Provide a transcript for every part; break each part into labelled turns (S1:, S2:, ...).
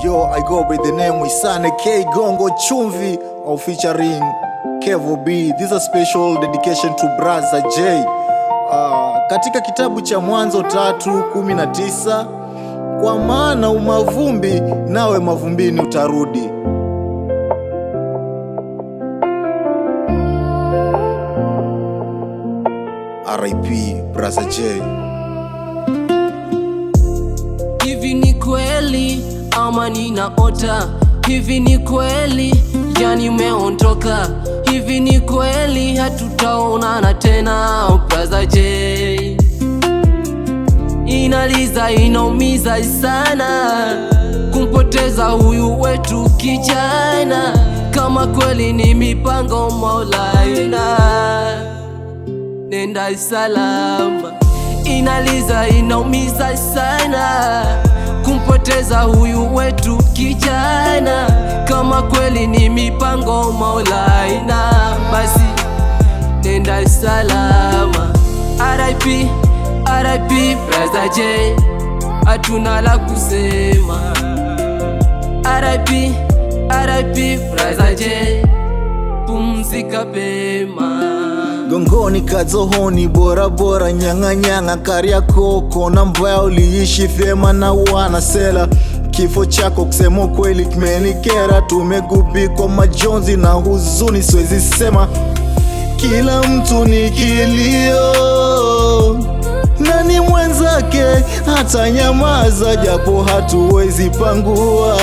S1: Yo, I go by the name Wisane K Gongo Chumvi or featuring Kevo B. This is a special dedication to Brother J. Katika kitabu cha Mwanzo 3:19, kwa maana umavumbi nawe mavumbini utarudi. R.I.P. Brother J.
S2: Hivi ni kweli ama ninaota? Hivi ni kweli yani umeondoka? Hivi ni kweli hatutaonana tena? Brother J, inaliza inaumiza sana kumpoteza huyu wetu kijana. Kama kweli ni mipango Maulana, nenda salama. Inaliza inaumiza sana kumpoteza huyu wetu kijana. Kama kweli ni mipango Maulana, basi nenda salama. R.I.P. R.I.P. Brother J, hatuna la kusema. R.I.P. R.I.P. Brother J, pumzika pema.
S1: Gongoni Kadzohoni bora bora nyanga nyanga Kariakoo kona mbaya uliishi vyema na wanasela. Kifo chako kusema kweli kimenikera, tumegubikwa majonzi na huzuni siwezi sema. Kila mtu ni kilio, nani mwenzake hata nyamaza, japo hatuwezi pangua.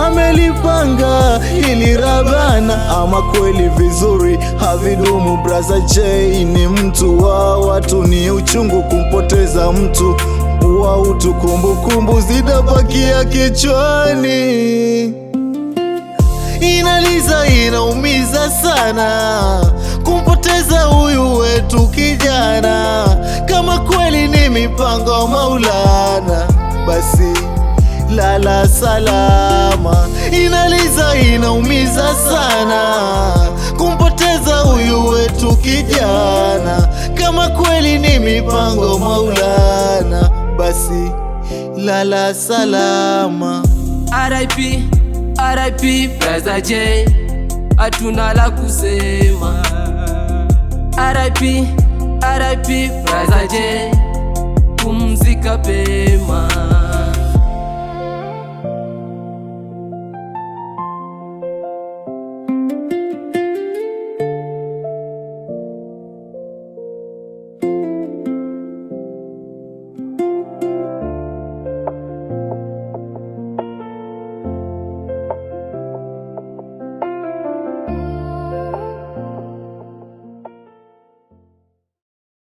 S1: Amelipanga ili Rabana, ama kweli vizuri havidumu. Brother J ni mtu wa watu, ni uchungu kumpoteza mtu wa utu. Kumbukumbu zitabakia kichwani, inaliza inaumiza sana kumpoteza huyu wetu kijana. Kama kweli ni mipango Maulana, basi lala salama. Inaliza inaumiza sana kumpoteza huyu wetu kijana. Kama kweli ni mipango Maulana, basi lala salama.
S2: R.I.P. R.I.P. Brother J, hatuna la kusema. R.I.P. R.I.P. Brother J, pumzika pema.